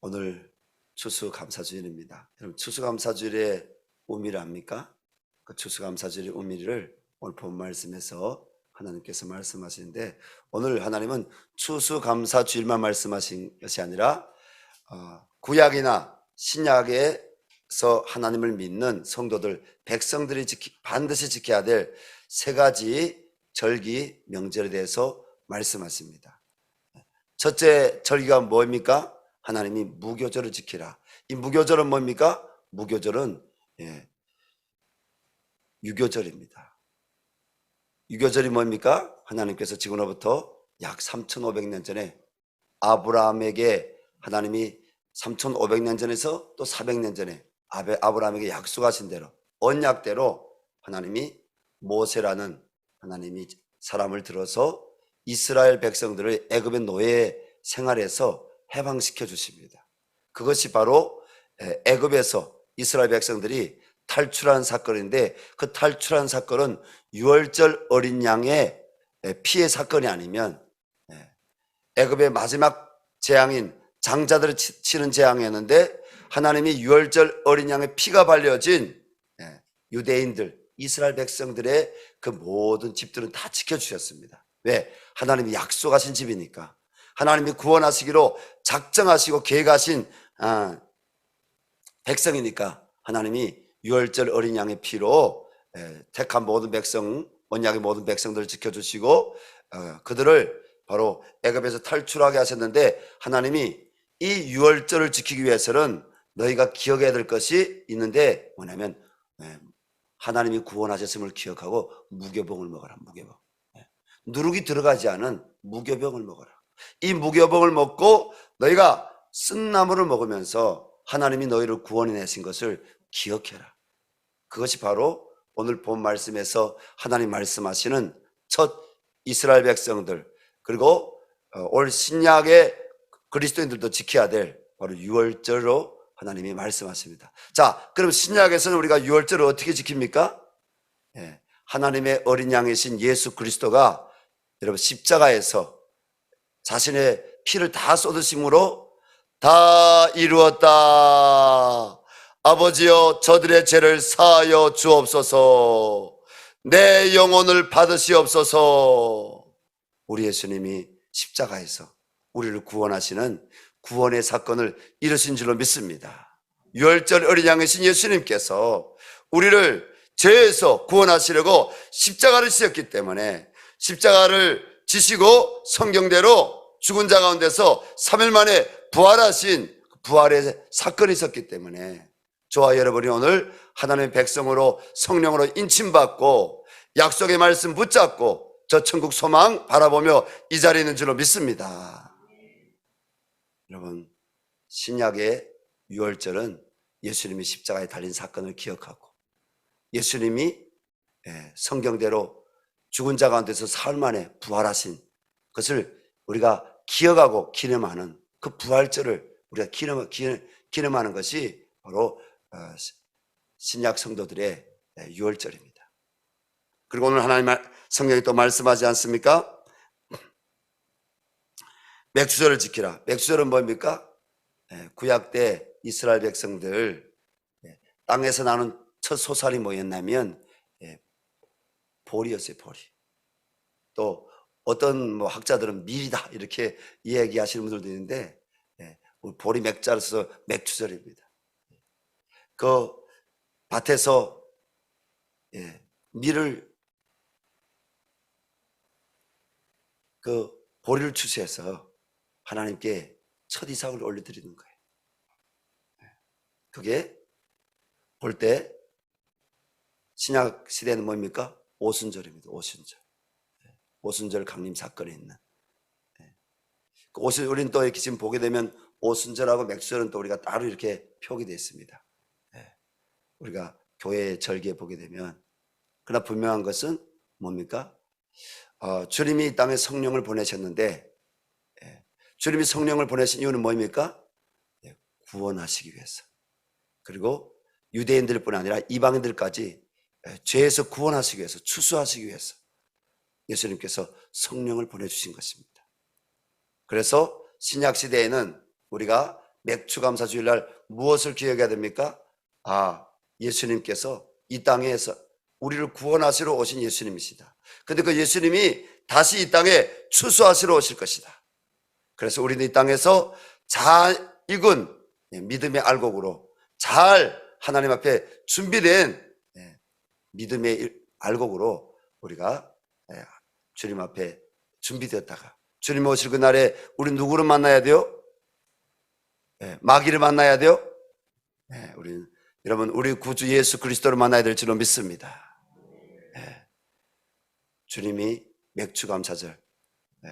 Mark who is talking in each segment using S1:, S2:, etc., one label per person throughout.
S1: 오늘 추수감사주일입니다. 여러분, 추수감사주일의 의미를 압니까? 그 추수감사주일의 의미를 오늘 본 말씀에서 하나님께서 말씀하시는데, 오늘 하나님은 추수감사주일만 말씀하신 것이 아니라 구약이나 신약에서 하나님을 믿는 성도들, 백성들이 반드시 지켜야 될 세 가지 절기, 명절에 대해서 말씀하십니다. 첫째 절기가 뭡니까? 하나님이 무교절을 지키라. 이 무교절은 뭡니까? 무교절은 유교절입니다. 유교절이 뭡니까? 하나님께서 지금으로부터 약 3,500년 전에 아브라함에게 하나님이 3,500년 전에서 또 400년 전에 아브라함에게 약속하신 대로, 언약대로 하나님이 모세라는 하나님이 사람을 들어서 이스라엘 백성들을 애굽의 노예 생활에서 해방시켜 주십니다. 그것이 바로 애굽에서 이스라엘 백성들이 탈출한 사건인데, 그 탈출한 사건은 유월절 어린 양의 피해 사건이 아니면 애굽의 마지막 재앙인 장자들을 치는 재앙이었는데, 하나님이 유월절 어린 양의 피가 발려진 유대인들, 이스라엘 백성들의 그 모든 집들은 다 지켜주셨습니다. 왜? 하나님이 약속하신 집이니까. 하나님이 구원하시기로 작정하시고 계획하신 백성이니까 하나님이 유월절 어린 양의 피로 택한 모든 백성, 언약의 모든 백성들을 지켜주시고 그들을 바로 애굽에서 탈출하게 하셨는데, 하나님이 이 유월절을 지키기 위해서는 너희가 기억해야 될 것이 있는데, 뭐냐면 하나님이 구원하셨음을 기억하고 무교병을 먹어라. 무교병. 누룩이 들어가지 않은 무교병을 먹어라. 이 무교병을 먹고 너희가 쓴 나물을 먹으면서 하나님이 너희를 구원해내신 것을 기억해라. 그것이 바로 오늘 본 말씀에서 하나님 말씀하시는 첫 이스라엘 백성들, 그리고 올 신약의 그리스도인들도 지켜야 될 바로 유월절로 하나님이 말씀하십니다. 자, 그럼 신약에서는 우리가 유월절을 어떻게 지킵니까? 하나님의 어린 양이신 예수 그리스도가 여러분 십자가에서 자신의 피를 다 쏟으심으로 다 이루었다. 아버지여, 저들의 죄를 사하여 주옵소서. 내 영혼을 받으시옵소서. 우리 예수님이 십자가에서 우리를 구원하시는 구원의 사건을 이루신 줄로 믿습니다. 유월절 어린 양이신 예수님께서 우리를 죄에서 구원하시려고 십자가를 지셨기 때문에, 십자가를 지시고 성경대로 죽은 자 가운데서 3일 만에 부활하신 부활의 사건이 있었기 때문에, 저와 여러분이 오늘 하나님의 백성으로 성령으로 인침받고 약속의 말씀 붙잡고 저 천국 소망 바라보며 이 자리에 있는 줄로 믿습니다. 여러분, 신약의 유월절은 예수님이 십자가에 달린 사건을 기억하고, 예수님이 성경대로 죽은 자 가운데서 사흘 만에 부활하신 것을 우리가 기억하고 기념하는 그 부활절을 우리가 기념하는 것이 바로 신약 성도들의 유월절입니다. 그리고 오늘 하나님 성경이 또 말씀하지 않습니까? 맥주절을 지키라. 맥주절은 뭡니까? 구약 때 이스라엘 백성들 땅에서 나는 첫 소살이 뭐였냐면 보리였어요. 보리. 또 어떤 학자들은 밀이다 이렇게 이야기하시는 분들도 있는데, 보리 맥자를 써서 맥주절입니다. 그 밭에서 밀을, 그 보리를 추수해서 하나님께 첫 이삭을 올려드리는 거예요. 그게 볼 때 신약 시대는 뭡니까? 오순절입니다. 오순절. 오순절 강림 사건이 있는. 우리는 또 이렇게 지금 보게 되면 오순절하고 맥주절은 또 우리가 따로 이렇게 표기되어 있습니다. 우리가 교회 절기에 보게 되면. 그러나 분명한 것은 뭡니까? 주님이 이 땅에 성령을 보내셨는데, 주님이 성령을 보내신 이유는 뭡니까? 구원하시기 위해서. 그리고 유대인들뿐 아니라 이방인들까지 죄에서 구원하시기 위해서, 추수하시기 위해서 예수님께서 성령을 보내주신 것입니다. 그래서 신약 시대에는 우리가 맥추감사 주일날 무엇을 기억해야 됩니까? 예수님께서 이 땅에서 우리를 구원하시러 오신 예수님이시다. 근데 그 예수님이 다시 이 땅에 추수하시러 오실 것이다. 그래서 우리는 이 땅에서 잘 익은 믿음의 알곡으로 잘 하나님 앞에 준비된 믿음의 알곡으로 우리가 주님 앞에 준비되었다가 주님 오실 그날에 우리 누구를 만나야 돼요? 마귀를 만나야 돼요? 우리는 여러분 우리 구주 예수 그리스도를 만나야 될 줄로 믿습니다. 주님이 맥추감사절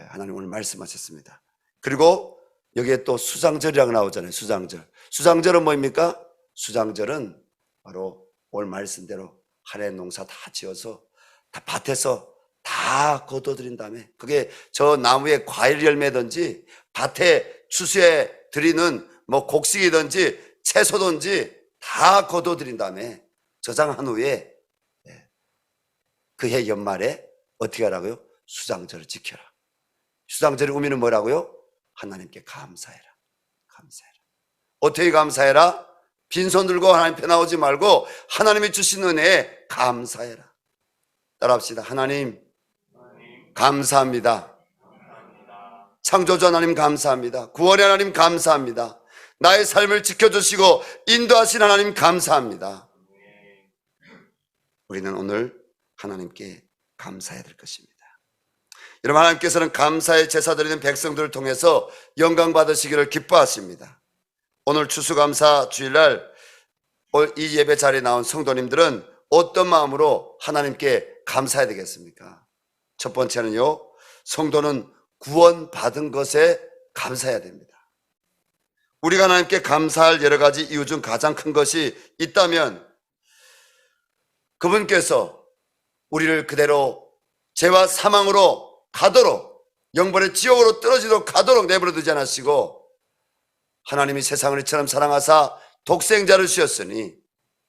S1: 하나님 오늘 말씀하셨습니다. 그리고 여기에 또 수장절이라고 나오잖아요. 수장절은 뭐입니까? 수장절은 바로 오늘 말씀대로 한 해 농사 다 지어서 다 밭에서 다 거둬들인 다음에 그게 저 나무의 과일 열매든지 밭에 추수해 드리는 뭐 곡식이든지 채소든지 다 거둬들인 다음에 저장한 후에 그해 연말에 어떻게 하라고요? 수장절을 지켜라. 수장절의 의미는 뭐라고요? 하나님께 감사해라. 감사해라. 어떻게 감사해라? 빈손 들고 하나님 편 나오지 말고 하나님이 주신 은혜에 감사해라. 따라합시다. 하나님 감사합니다. 창조주 하나님 감사합니다. 구원의 하나님 감사합니다. 나의 삶을 지켜주시고 인도하신 하나님 감사합니다. 우리는 오늘 하나님께 감사해야 될 것입니다. 여러분 하나님께서는 감사의 제사 드리는 백성들을 통해서 영광 받으시기를 기뻐하십니다. 오늘 추수감사 주일날 이 예배 자리에 나온 성도님들은 어떤 마음으로 하나님께 감사해야 되겠습니까? 첫 번째는요, 성도는 구원받은 것에 감사해야 됩니다. 우리가 하나님께 감사할 여러 가지 이유 중 가장 큰 것이 있다면 그분께서 우리를 그대로 죄와 사망으로 가도록 영벌의 지옥으로 떨어지도록 가도록 내버려 두지 않으시고 하나님이 세상을 이처럼 사랑하사 독생자를 주셨으니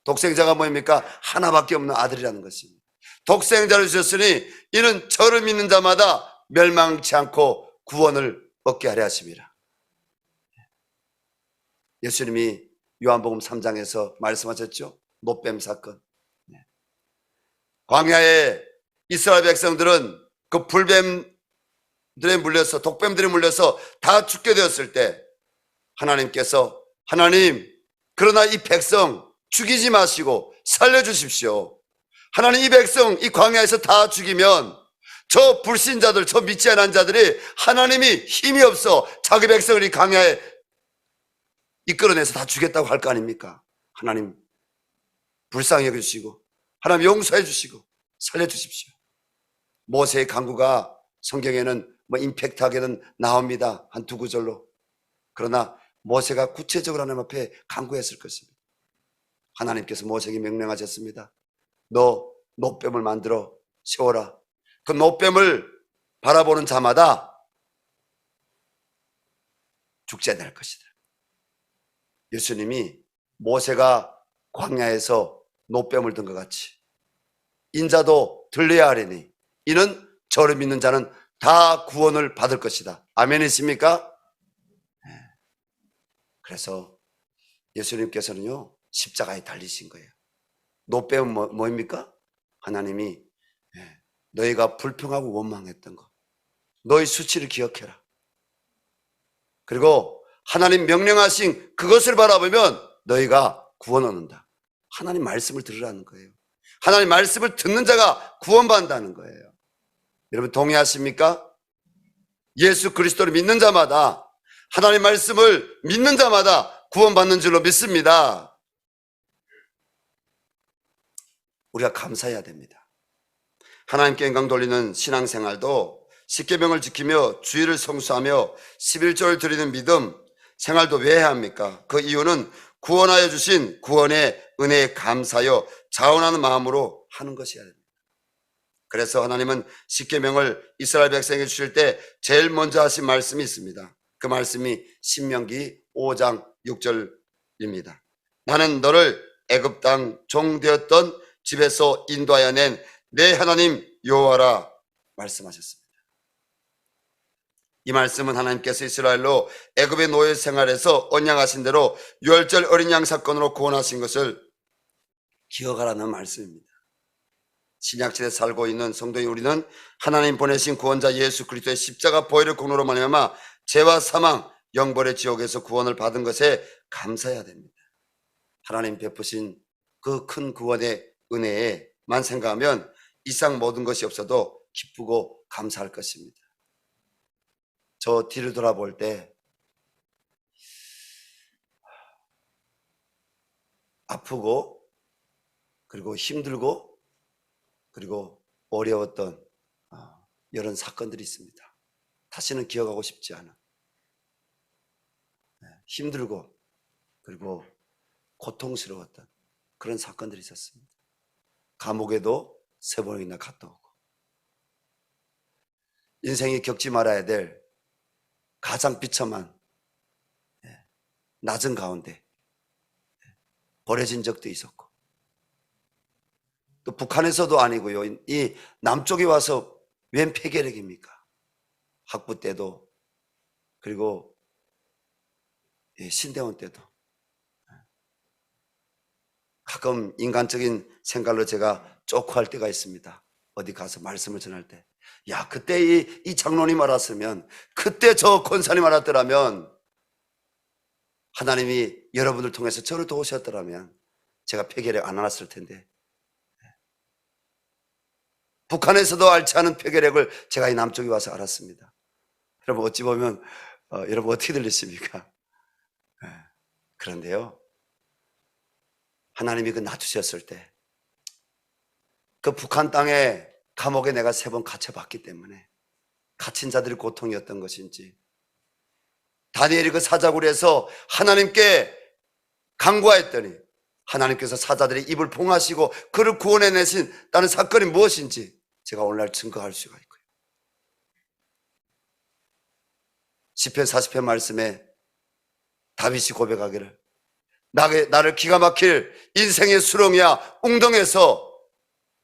S1: 독생자가 뭐입니까? 하나밖에 없는 아들이라는 것입니다. 독생자를 주셨으니 이는 저를 믿는 자마다 멸망치 않고 구원을 얻게 하려 하심이라. 예수님이 요한복음 3장에서 말씀하셨죠. 노뱀 사건. 광야에 이스라엘 백성들은 그 불뱀들에 물려서 독뱀들에 물려서 다 죽게 되었을 때 하나님께서 하나님 그러나 이 백성 죽이지 마시고 살려주십시오. 하나님 이 백성 이 광야에서 다 죽이면 저 불신자들 저 믿지 않은 자들이 하나님이 힘이 없어 자기 백성을 이 광야에 이끌어내서 다 죽였다고 할 거 아닙니까? 하나님 불쌍히 여겨주시고 하나님 용서해 주시고 살려주십시오. 모세의 간구가 성경에는 뭐 임팩트하게는 나옵니다. 한 두 구절로. 그러나 모세가 구체적으로 하나님 앞에 간구했을 것입니다. 하나님께서 모세에게 명령하셨습니다. 너 노뱀을 만들어 세워라. 그 노뱀을 바라보는 자마다 죽지 않을 것이다. 예수님이 모세가 광야에서 노뱀을 든 것 같이 인자도 들려야 하리니 이는 저를 믿는 자는 다 구원을 받을 것이다. 아멘이십니까? 그래서 예수님께서는요 십자가에 달리신 거예요. 노뱀은 뭐입니까? 하나님이 너희가 불평하고 원망했던 거 너희 수치를 기억해라. 그리고 하나님 명령하신 그것을 바라보면 너희가 구원 얻는다. 하나님 말씀을 들으라는 거예요. 하나님 말씀을 듣는 자가 구원받는다는 거예요. 여러분 동의하십니까? 예수 그리스도를 믿는 자마다 하나님 말씀을 믿는 자마다 구원받는 줄로 믿습니다. 우리가 감사해야 됩니다. 하나님께 영광 돌리는 신앙생활도 십계명을 지키며 주일을 성수하며 11조를 드리는 믿음 생활도 왜 해야 합니까? 그 이유는 구원하여 주신 구원의 은혜에 감사하여 자원하는 마음으로 하는 것이어야 됩니다. 그래서 하나님은 십계명을 이스라엘 백성에게 주실 때 제일 먼저 하신 말씀이 있습니다. 그 말씀이 신명기 5장 6절입니다. 나는 너를 애굽 땅 종 되었던 집에서 인도하여 낸 내 하나님 여호와라 말씀하셨습니다. 이 말씀은 하나님께서 이스라엘로 애굽의 노예 생활에서 언약하신 대로 유월절 어린 양 사건으로 구원하신 것을 기억하라는 말씀입니다. 신약시대에 살고 있는 성도인 우리는 하나님 보내신 구원자 예수 그리스도의 십자가 보혈의 공로로 말미암아 죄와 사망, 영벌의 지옥에서 구원을 받은 것에 감사해야 됩니다. 하나님 베푸신 그 큰 구원의 은혜에만 생각하면 이상 모든 것이 없어도 기쁘고 감사할 것입니다. 저 뒤를 돌아볼 때 아프고 그리고 힘들고 그리고 어려웠던 이런 사건들이 있습니다. 다시는 기억하고 싶지 않은 힘들고 그리고 고통스러웠던 그런 사건들이 있었습니다. 감옥에도 3번이나 갔다 오고 인생이 겪지 말아야 될 가장 비참한 낮은 가운데 버려진 적도 있었고 또 북한에서도 아니고요. 이 남쪽에 와서 웬 폐결핵입니까? 학부 때도 그리고 신대원 때도 가끔 인간적인 생각로 제가 쪼크할 때가 있습니다. 어디 가서 말씀을 전할 때 야 그때 이 장로님 알았으면 그때 저 권사님 알았더라면 하나님이 여러분을 통해서 저를 도우셨더라면 제가 폐결핵 안 알았을 텐데 북한에서도 앓지 않은 폐결핵을 제가 이 남쪽에 와서 알았습니다. 여러분 어찌 보면 여러분 어떻게 들리십니까? 그런데요 하나님이 그 놔두셨을 때 그 북한 땅에 감옥에 내가 3번 갇혀봤기 때문에 갇힌 자들의 고통이었던 것인지 다니엘이 그 사자굴에서 하나님께 간구하였더니 하나님께서 사자들의 입을 봉하시고 그를 구원해내신 다른 사건이 무엇인지 제가 오늘날 증거할 수가 있고요. 시편 40편 말씀에 다윗이 고백하기를 나를 기가 막힐 인생의 수렁이야 웅덩에서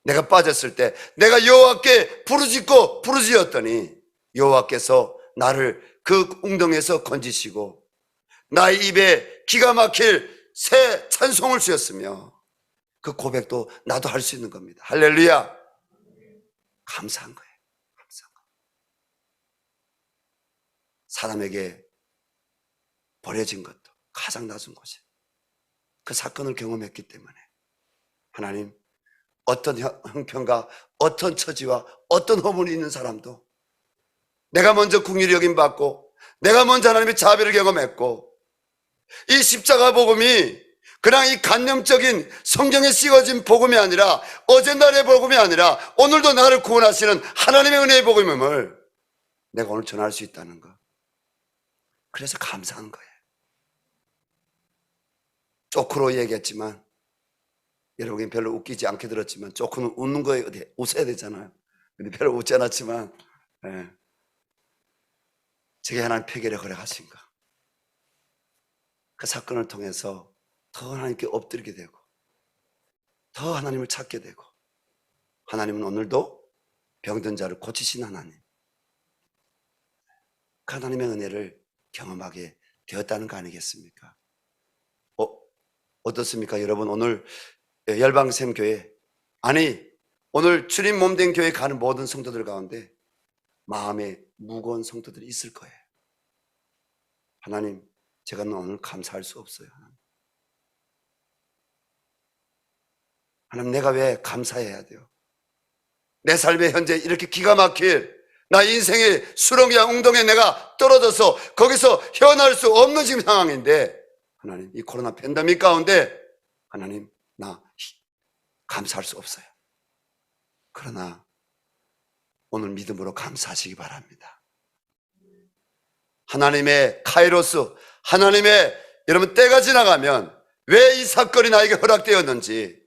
S1: 내가 빠졌을 때 내가 여호와께 부르짖었더니 여호와께서 나를 그 웅덩에서 건지시고 나의 입에 기가 막힐 새 찬송을 주셨으며 그 고백도 나도 할 수 있는 겁니다. 할렐루야. 감사한 거예요. 감사한 거예요. 사람에게 버려진 것도 가장 낮은 곳에 그 사건을 경험했기 때문에 하나님 어떤 형편과 어떤 처지와 어떤 허물이 있는 사람도 내가 먼저 긍휼히 여김받고 내가 먼저 하나님의 자비를 경험했고 이 십자가 복음이 그냥 이 관념적인 성경에 씌워진 복음이 아니라 어제날의 복음이 아니라 오늘도 나를 구원하시는 하나님의 은혜의 복음임을 내가 오늘 전할 수 있다는 것. 그래서 감사한 거예요. 쪼크로 얘기했지만 여러분이 별로 웃기지 않게 들었지만 쪼크는 웃는 거에 웃어야 되잖아요. 근데 별로 웃지 않았지만 제게 하나님 폐결핵 허락하신 거. 그 사건을 통해서 더 하나님께 엎드리게 되고 더 하나님을 찾게 되고 하나님은 오늘도 병든 자를 고치신 하나님, 그 하나님의 은혜를 경험하게 되었다는 거 아니겠습니까? 어떻습니까? 여러분 오늘 열방샘 교회 아니 오늘 주님 몸된 교회 가는 모든 성도들 가운데 마음에 무거운 성도들이 있을 거예요. 하나님 제가 오늘 감사할 수 없어요. 하나님 내가 왜 감사해야 돼요? 내 삶에 현재 이렇게 기가 막힐 나 인생의 수렁이야 웅덩이에 내가 떨어져서 거기서 헤어날 수 없는 지금 상황인데 하나님 이 코로나 팬데믹 가운데 하나님 나 감사할 수 없어요. 그러나 오늘 믿음으로 감사하시기 바랍니다. 하나님의 카이로스 하나님의 여러분 때가 지나가면 왜 이 사건이 나에게 허락되었는지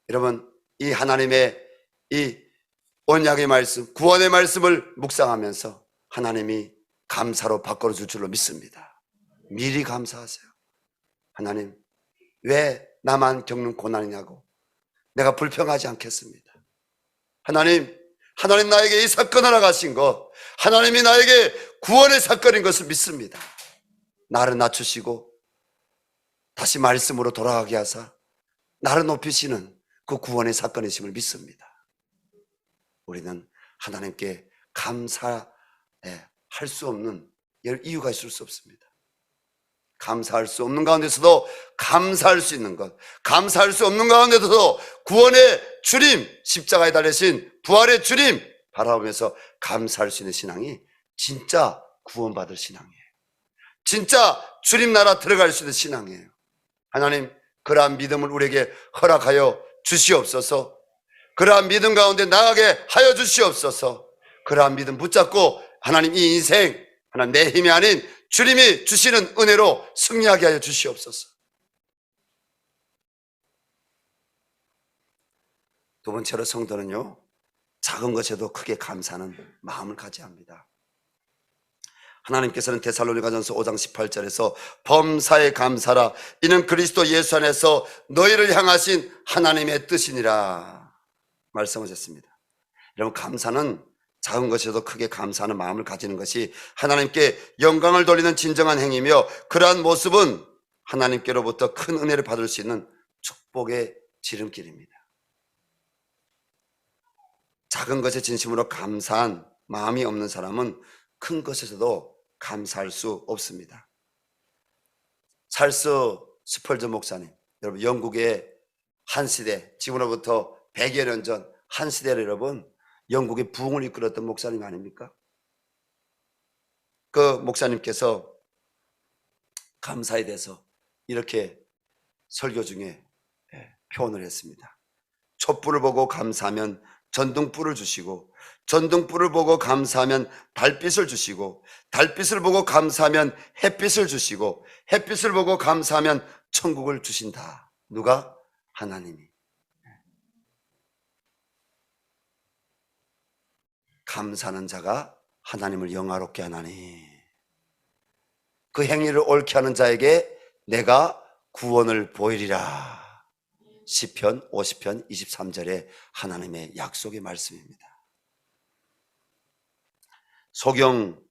S1: 여러분 이 하나님의 이 언약의 말씀 구원의 말씀을 묵상하면서 하나님이 감사로 바꿔줄 줄로 믿습니다. 미리 감사하세요. 하나님 왜 나만 겪는 고난이냐고 내가 불평하지 않겠습니다. 하나님 하나님 나에게 이 사건을 하신 것, 하나님이 나에게 구원의 사건인 것을 믿습니다. 나를 낮추시고 다시 말씀으로 돌아가게 하사 나를 높이시는 그 구원의 사건이심을 믿습니다. 우리는 하나님께 감사할 수 없는 이유가 있을 수 없습니다. 감사할 수 없는 가운데서도 감사할 수 있는 것, 감사할 수 없는 가운데서도 구원의 주님, 십자가에 달리신 부활의 주님 바라보면서 감사할 수 있는 신앙이 진짜 구원받을 신앙이에요. 진짜 주님 나라 들어갈 수 있는 신앙이에요. 하나님, 그러한 믿음을 우리에게 허락하여 주시옵소서. 그러한 믿음 가운데 나가게 하여 주시옵소서. 그러한 믿음 붙잡고 하나님 이 인생 하나님 내 힘이 아닌 주님이 주시는 은혜로 승리하게 하여 주시옵소서. 두 번째로 성도는요, 작은 것에도 크게 감사하는 마음을 가져야 합니다. 하나님께서는 데살로니가전서 5장 18절에서 범사에 감사라 이는 그리스도 예수 안에서 너희를 향하신 하나님의 뜻이니라 말씀하셨습니다. 여러분, 감사는 작은 것에도 크게 감사하는 마음을 가지는 것이 하나님께 영광을 돌리는 진정한 행위며, 그러한 모습은 하나님께로부터 큰 은혜를 받을 수 있는 축복의 지름길입니다. 작은 것에 진심으로 감사한 마음이 없는 사람은 큰 것에서도 감사할 수 없습니다. 찰스 스펄전 목사님, 여러분, 영국의 한 시대, 지금으로부터 100여 년 전 한 시대를 여러분 영국의 부흥을 이끌었던 목사님 아닙니까? 그 목사님께서 감사에 대해서 이렇게 설교 중에 표현을 했습니다. 촛불을 보고 감사하면 전등불을 주시고, 전등불을 보고 감사하면 달빛을 주시고, 달빛을 보고 감사하면 햇빛을 주시고, 햇빛을 보고 감사하면 천국을 주신다. 누가? 하나님이. 감사하는 자가 하나님을 영화롭게 하나니, 그 행위를 옳게 하는 자에게 내가 구원을 보이리라. 시편 50편 23절에 하나님의 약속의 말씀입니다. 소경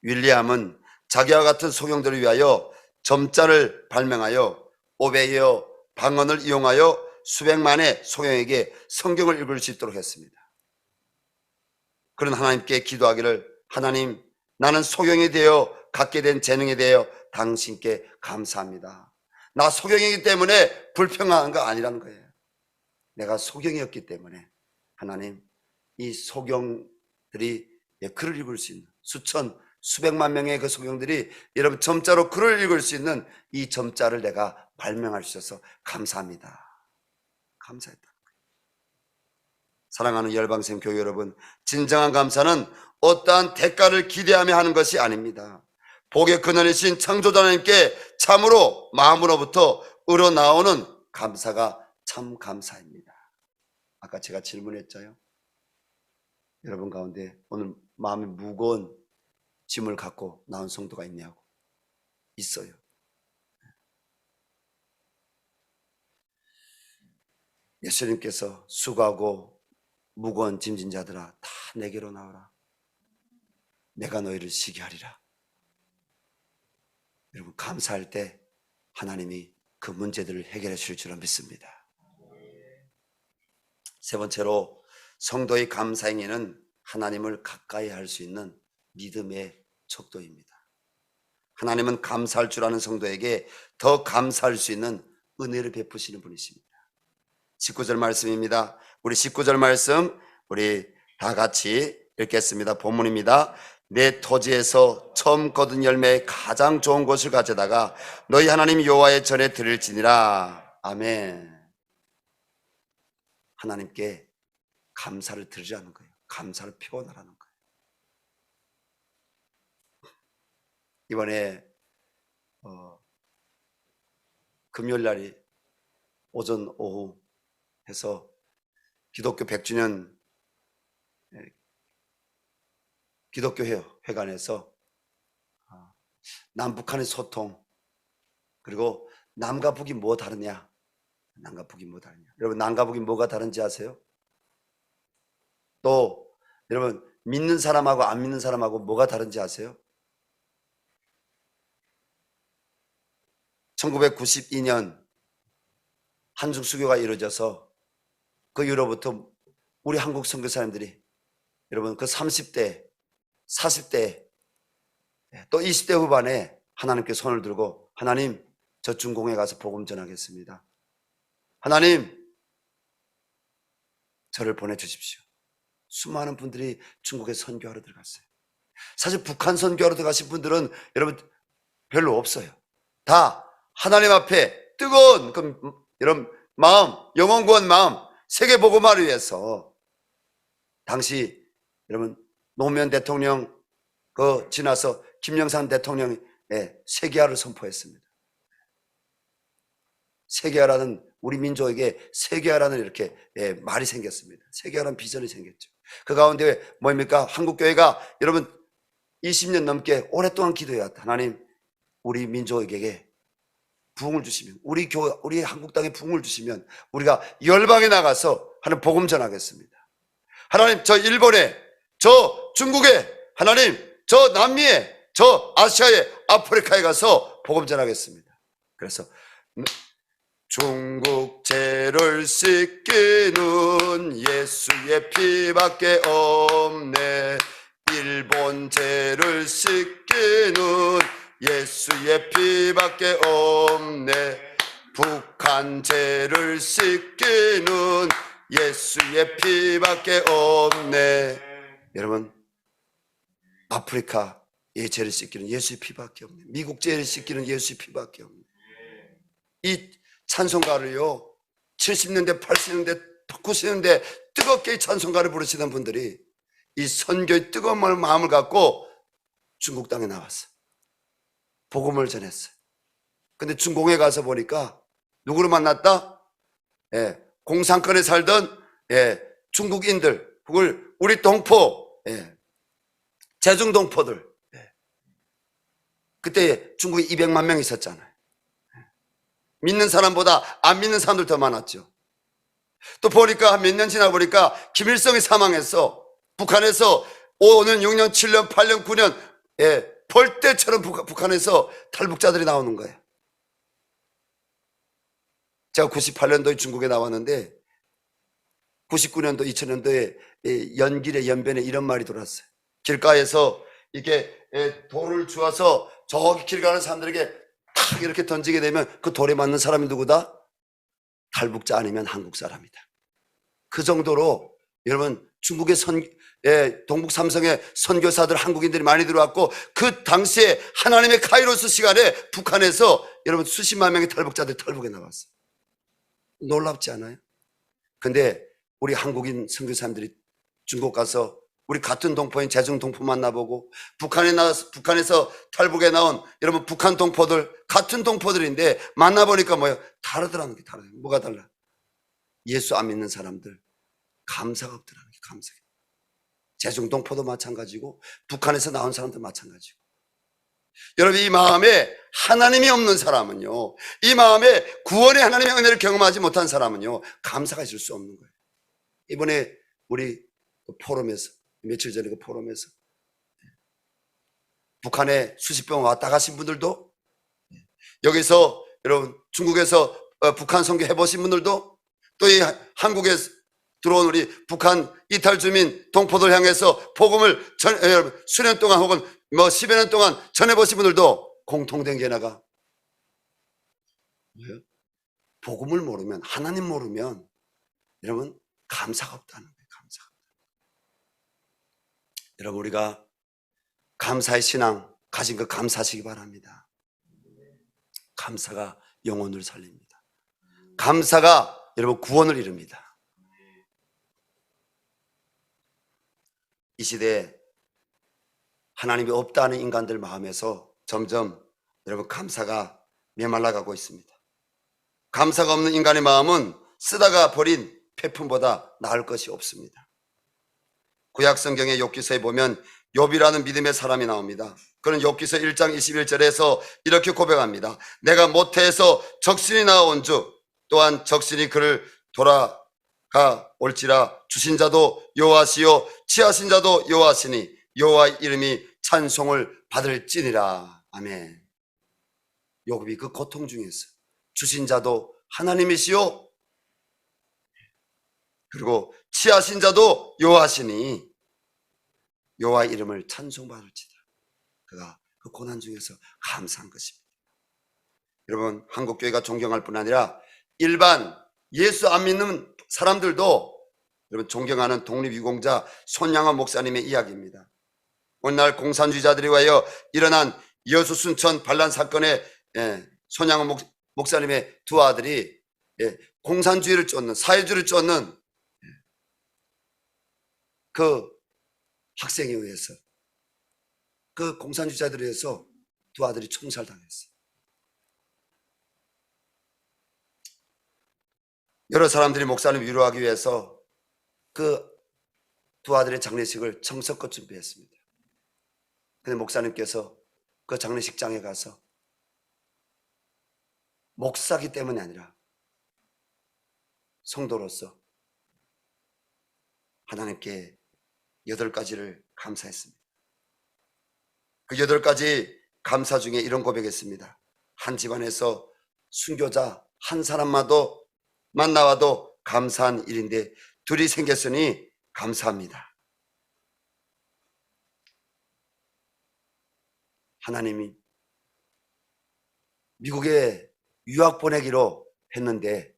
S1: 윌리엄은 자기와 같은 소경들을 위하여 점자를 발명하여 오베이어 방언을 이용하여 수백만의 소경에게 성경을 읽을 수 있도록 했습니다. 그런 하나님께 기도하기를, 하나님, 나는 소경이 되어 갖게 된 재능에 대하여 당신께 감사합니다. 나 소경이기 때문에 불평한 거 아니라는 거예요. 내가 소경이었기 때문에 하나님, 이 소경들이 글을 읽을 수 있는 수천, 수백만 명의 그 소경들이 여러분 점자로 글을 읽을 수 있는 이 점자를 내가 발명할 수 있어서 감사합니다. 감사했다. 사랑하는 열방생 교회 여러분, 진정한 감사는 어떠한 대가를 기대하며 하는 것이 아닙니다. 복의 근원이신 창조자 하나님께 참으로 마음으로부터 우러나오는 감사가 참 감사입니다. 아까 제가 질문했잖아요. 여러분 가운데 오늘 마음이 무거운 짐을 갖고 나온 성도가 있냐고. 있어요. 예수님께서 수고하고 무거운 짐진 자들아 다 내게로 나오라. 내가 너희를 쉬게 하리라. 여러분, 감사할 때 하나님이 그 문제들을 해결해 주실 줄 믿습니다. 세 번째로, 성도의 감사 행위는 하나님을 가까이 할 수 있는 믿음의 척도입니다. 하나님은 감사할 줄 아는 성도에게 더 감사할 수 있는 은혜를 베푸시는 분이십니다. 19절 말씀입니다. 우리 19절 말씀 우리 다 같이 읽겠습니다. 본문입니다. 내 토지에서 처음 거둔 열매의 가장 좋은 것을 가져다가 너희 하나님 여호와의 전에 드릴지니라. 아멘. 하나님께 감사를 드리라는 거예요. 감사를 표현하라는 거예요. 이번에 금요일 날이 오전 오후 해서 기독교 100주년 기독교 회관에서 남북한의 소통, 그리고 남과 북이 뭐 다르냐? 남과 북이 뭐 다르냐? 여러분, 남과 북이 뭐가 다른지 아세요? 또 여러분, 믿는 사람하고 안 믿는 사람하고 뭐가 다른지 아세요? 1992년 한중 수교가 이루어져서 그 이후로부터 우리 한국 선교사님들이 여러분 그 30대, 40대 또 20대 후반에 하나님께 손을 들고 하나님 저 중공에 가서 복음 전하겠습니다. 하나님 저를 보내주십시오. 수많은 분들이 중국에 선교하러 들어갔어요. 사실 북한 선교하러 들어가신 분들은 여러분 별로 없어요. 다 하나님 앞에 뜨거운 이런 마음, 영혼 구원 마음, 세계 복음화를 위해서 당시 여러분 노무현 대통령 지나서 김영삼 대통령이 세계화를 선포했습니다. 세계화라는 우리 민족에게 세계화라는 이렇게 말이 생겼습니다. 세계화라는 비전이 생겼죠. 그 가운데 뭡니까? 한국교회가 여러분 20년 넘게 오랫동안 기도해왔다. 하나님 우리 민족에게 부흥을 주시면 우리 한국 땅에 부흥을 주시면 우리가 열방에 나가서 하는 복음 전하겠습니다. 하나님 저 일본에 저 중국에 하나님 저 남미에 저 아시아에 아프리카에 가서 복음 전하겠습니다. 그래서 중국 죄를 씻기는 예수의 피밖에 없네. 일본 죄를 씻기는 예수의 피밖에 없네. 북한 죄를 씻기는 예수의 피밖에 없네. 여러분 아프리카의 죄를 씻기는 예수의 피밖에 없네. 미국 죄를 씻기는 예수의 피밖에 없네. 이 찬송가를요 70년대 80년대 90년대 뜨겁게 이 찬송가를 부르시던 분들이 이 선교의 뜨거운 마음을 갖고 중국 땅에 나왔어요. 복음을 전했어요. 근데 중공에 가서 보니까 누구를 만났다? 공산권에 살던 중국인들, 우리 동포, 제중동포들. 그때 중국에 200만 명 있었잖아요. 믿는 사람보다 안 믿는 사람들 더 많았죠. 또 보니까 한 몇 년 지나 보니까 김일성이 사망해서 북한에서 5년, 6년, 7년, 8년, 9년 벌떼처럼 북한에서 탈북자들이 나오는 거예요. 제가 98년도에 중국에 나왔는데 99년도, 2000년도에 연길에 연변에 이런 말이 돌았어요. 길가에서 이렇게 돌을 주어서 저기 길 가는 사람들에게 탁 이렇게 던지게 되면 그 돌에 맞는 사람이 누구다? 탈북자 아니면 한국 사람이다. 그 정도로 여러분 중국의 동북 삼성의 선교사들 한국인들이 많이 들어왔고 그 당시에 하나님의 카이로스 시간에 북한에서 여러분 수십만 명의 탈북자들이 탈북해 나왔어요. 놀랍지 않아요? 근데 우리 한국인 선교사님들이 중국 가서 우리 같은 동포인 제중 동포 만나보고 북한에서 탈북해 나온 여러분 북한 동포들 같은 동포들인데 만나보니까 뭐예요? 다르더라는 게 다르요. 뭐가 달라? 예수 안 믿는 사람들 감사가 없더라는 게 감사가. 제중 동포도 마찬가지고 북한에서 나온 사람도 마찬가지고. 여러분 이 마음에 하나님이 없는 사람은요, 이 마음에 구원의 하나님의 은혜를 경험하지 못한 사람은요 감사가 있을 수 없는 거예요. 이번에 우리 포럼에서 며칠 전에 그 포럼에서 북한에 수십 번 왔다 가신 분들도 여기서 여러분 중국에서 북한 선교 해보신 분들도 또 이 한국에 들어온 우리 북한 이탈 주민 동포들 향해서 복음을 수년 동안 혹은 뭐 10여 년 동안 전해보신 분들도 공통된 게 하나가 뭐예요? 복음을 모르면 하나님 모르면 여러분 감사가 없다는 거예요. 감사가. 여러분 우리가 감사의 신앙 가진 그 감사하시기 바랍니다. 감사가 영혼을 살립니다. 감사가 여러분 구원을 이룹니다. 이 시대에 하나님이 없다는 인간들 마음에서 점점 여러분 감사가 메말라가고 있습니다. 감사가 없는 인간의 마음은 쓰다가 버린 폐품보다 나을 것이 없습니다. 구약 성경의 욥기서에 보면 욥이라는 믿음의 사람이 나옵니다. 그는 욥기서 1장 21절에서 이렇게 고백합니다. 내가 모태에서 적신이 나온 주 또한 적신이 그를 올지라. 주신 자도 여호와시요 취하신 자도 여호와시니 여호와의 이름이 찬송을 받을지니라. 아멘. 요압이 그 고통 중에서 주신 자도 하나님이시요 그리고 취하신 자도 여호와시니 여호와의 이름을 찬송받을지다. 그가 그 고난 중에서 감사한 것입니다. 여러분, 한국교회가 존경할 뿐 아니라 일반 예수 안 믿는 사람들도 여러분 존경하는 독립유공자 손양원 목사님의 이야기입니다. 오늘날 공산주의자들에 의하여 일어난 여수 순천 반란 사건에 손양원 목사님의 두 아들이 공산주의를 쫓는, 사회주의를 쫓는 그 학생에 의해서, 그 공산주의자들에 의해서 두 아들이 총살당했어요. 여러 사람들이 목사님 위로하기 위해서 그 두 아들의 장례식을 정성껏 준비했습니다. 근데 목사님께서 그 장례식장에 가서 목사기 때문이 아니라 성도로서 하나님께 8가지를 감사했습니다. 그 8가지 감사 중에 이런 고백했습니다. 한 집안에서 순교자 한 사람만 나와도 감사한 일인데 둘이 생겼으니 감사합니다. 하나님이 미국에 유학 보내기로 했는데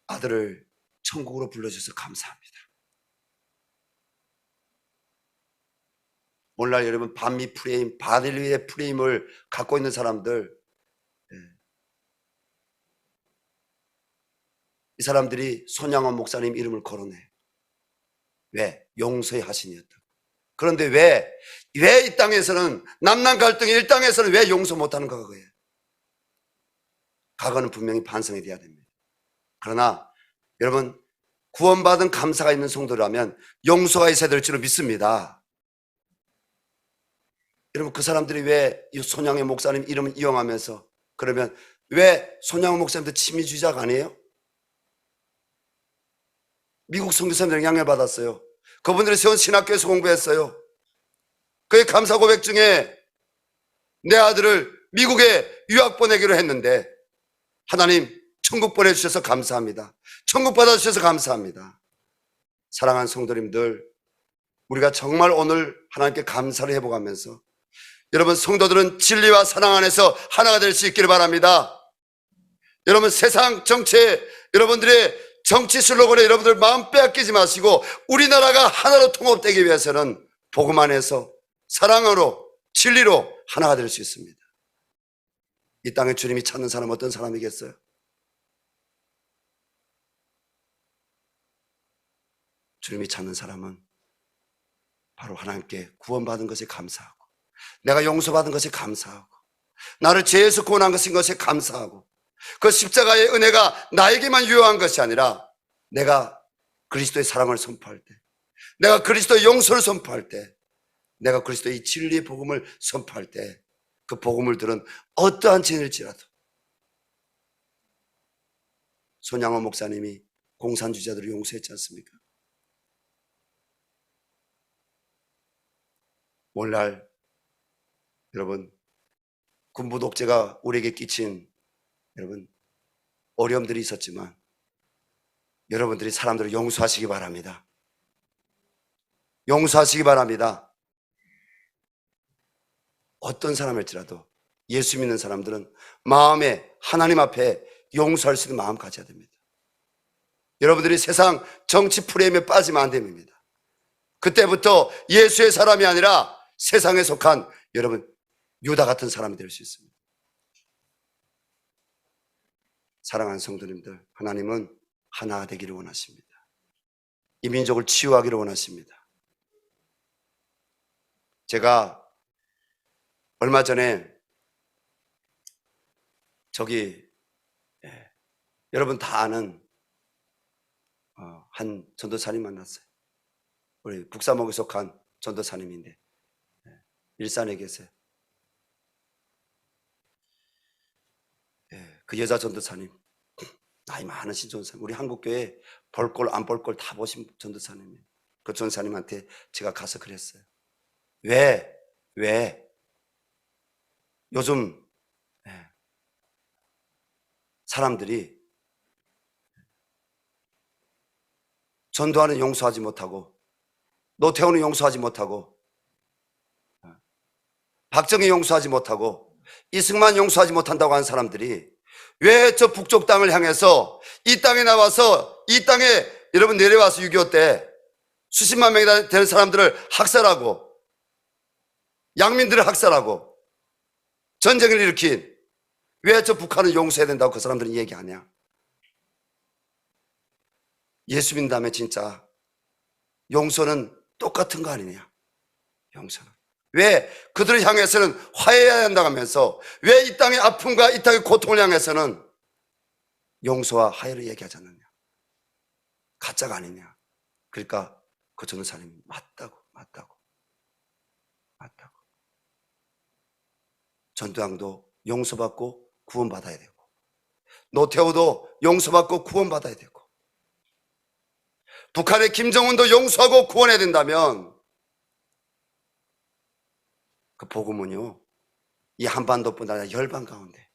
S1: 아들을 천국으로 불러주셔서 감사합니다. 오늘날 여러분 반미 프레임, 바닐리의 프레임을 갖고 있는 사람들, 이 사람들이 손양원 목사님 이름을 거론해요. 왜? 용서의 하신이었다고. 그런데 왜 이 땅에서는 남남 갈등이 이 땅에서는 왜 용서 못하는가 그거예요. 과거는 분명히 반성이 돼야 됩니다. 그러나 여러분 구원받은 감사가 있는 성도라면 용서가 있어야 될 줄로 믿습니다. 여러분 그 사람들이 왜 이 손양원 목사님 이름을 이용하면서 그러면 왜 손양원 목사님도 친미주의자가 아니에요? 미국 선교사님들 영향을 받았어요. 그분들이 세운 신학교에서 공부했어요. 그의 감사 고백 중에 내 아들을 미국에 유학 보내기로 했는데 하나님 천국 보내주셔서 감사합니다. 천국 받아주셔서 감사합니다. 사랑하는 성도님들, 우리가 정말 오늘 하나님께 감사를 해보가면서 여러분 성도들은 진리와 사랑 안에서 하나가 될 수 있기를 바랍니다. 여러분 세상 정치에 여러분들의 정치 슬로건에 여러분들 마음 빼앗기지 마시고 우리나라가 하나로 통합되기 위해서는 복음 안에서 사랑으로 진리로 하나가 될 수 있습니다. 이 땅에 주님이 찾는 사람 어떤 사람이겠어요? 주님이 찾는 사람은 바로 하나님께 구원받은 것에 감사하고 내가 용서받은 것에 감사하고 나를 죄에서 구원한 것에 감사하고 그 십자가의 은혜가 나에게만 유효한 것이 아니라 내가 그리스도의 사랑을 선포할 때, 내가 그리스도의 용서를 선포할 때, 내가 그리스도의 진리의 복음을 선포할 때 그 복음을 들은 어떠한 죄일지라도 손양원 목사님이 공산주의자들을 용서했지 않습니까? 오늘날 여러분 군부 독재가 우리에게 끼친 여러분 어려움들이 있었지만 여러분들이 사람들을 용서하시기 바랍니다. 용서하시기 바랍니다. 어떤 사람일지라도 예수 믿는 사람들은 마음에 하나님 앞에 용서할 수 있는 마음 가져야 됩니다. 여러분들이 세상 정치 프레임에 빠지면 안 됩니다. 그때부터 예수의 사람이 아니라 세상에 속한 여러분 유다 같은 사람이 될 수 있습니다. 사랑하는 성도님들, 하나님은 하나 되기를 원하십니다. 이 민족을 치유하기를 원하십니다. 제가 얼마 전에 여러분 다 아는 한 전도사님 만났어요. 우리 북사목에 속한 전도사님인데 일산에 계세요. 그 여자 전도사님 나이 많으신 전도사님, 우리 한국교회 볼 꼴 안 볼 꼴 다 보신 전도사님이에요. 그 전도사님한테 제가 가서 그랬어요. 왜 요즘 사람들이 전도하는 용서하지 못하고, 노태우는 용서하지 못하고, 박정희 용서하지 못하고, 이승만 용서하지 못한다고 하는 사람들이 왜 저 북쪽 땅을 향해서 이 땅에 나와서, 이 땅에 여러분 내려와서 6.25 때 수십만 명이 되는 사람들을 학살하고, 양민들을 학살하고 전쟁을 일으킨, 왜 저 북한을 용서해야 된다고 그 사람들은 얘기하냐? 예수 믿는 다음에 진짜 용서는 똑같은 거 아니냐? 용서는 왜 그들을 향해서는 화해해야 한다고 하면서 왜 이 땅의 아픔과 이 땅의 고통을 향해서는 용서와 화해를 얘기하지 않느냐? 가짜가 아니냐? 그러니까 그 전도사님이 맞다고. 전두환도 용서받고 구원받아야 되고, 노태우도 용서받고 구원받아야 되고, 북한의 김정은도 용서하고 구원해야 된다면 그 복음은요, 이 한반도뿐 아니라 열방 가운데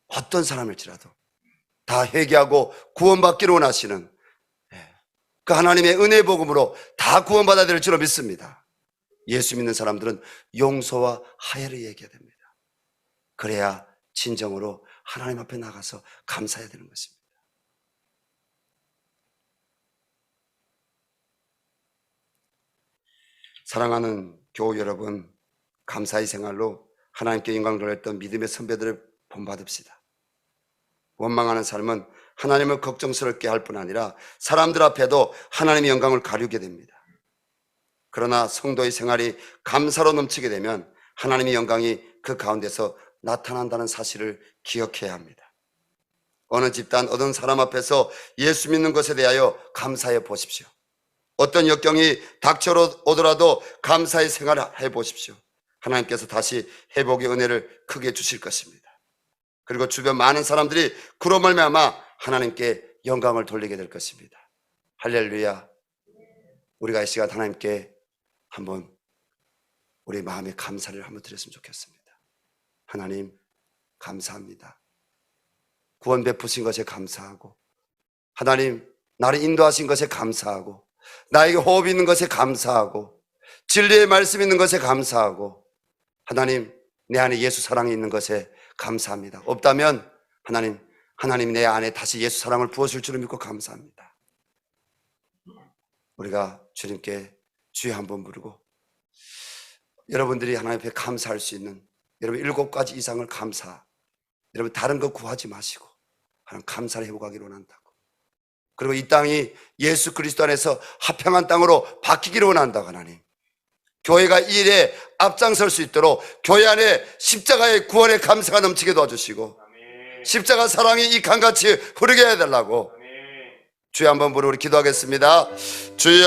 S1: 어떤 사람일지라도 다 회개하고 구원받기를 원하시는 그 하나님의 은혜의 복음으로 다 구원받아야 될 줄로 믿습니다. 예수 믿는 사람들은 용서와 화해를 얘기해야 됩니다. 그래야 진정으로 하나님 앞에 나가서 감사해야 되는 것입니다. 사랑하는 교우 여러분, 감사의 생활로 하나님께 영광을 돌렸던 믿음의 선배들을 본받읍시다. 원망하는 삶은 하나님을 걱정스럽게 할 뿐 아니라 사람들 앞에도 하나님의 영광을 가리게 됩니다. 그러나 성도의 생활이 감사로 넘치게 되면 하나님의 영광이 그 가운데서 나타난다는 사실을 기억해야 합니다. 어느 집단, 어떤 사람 앞에서 예수 믿는 것에 대하여 감사해 보십시오. 어떤 역경이 닥쳐오더라도 감사의 생활을 해보십시오. 하나님께서 다시 회복의 은혜를 크게 주실 것입니다. 그리고 주변 많은 사람들이 그로 말미암아 하나님께 영광을 돌리게 될 것입니다. 할렐루야. 우리가 이 시간 하나님께 한번 우리 마음의 감사를 한번 드렸으면 좋겠습니다. 하나님 감사합니다. 구원 베푸신 것에 감사하고, 하나님 나를 인도하신 것에 감사하고, 나에게 호흡이 있는 것에 감사하고, 진리의 말씀이 있는 것에 감사하고, 하나님 내 안에 예수 사랑이 있는 것에 감사합니다. 없다면 하나님이 내 안에 다시 예수 사랑을 부어줄 줄을 믿고 감사합니다. 우리가 주님께 주여 한번 부르고, 여러분들이 하나님 앞에 감사할 수 있는 여러분 7가지 이상을 여러분 다른 거 구하지 마시고 하나님 감사를 회복하기를 원한다고. 그리고 이 땅이 예수 그리스도 안에서 화평한 땅으로 바뀌기를 원한다고. 하나님, 교회가 이 일에 앞장설 수 있도록 교회 안에 십자가의 구원의 감사가 넘치게 도와주시고, 십자가 사랑이 이 강같이 흐르게 해달라고. 주여 한번 부르고 우리 기도하겠습니다. 주여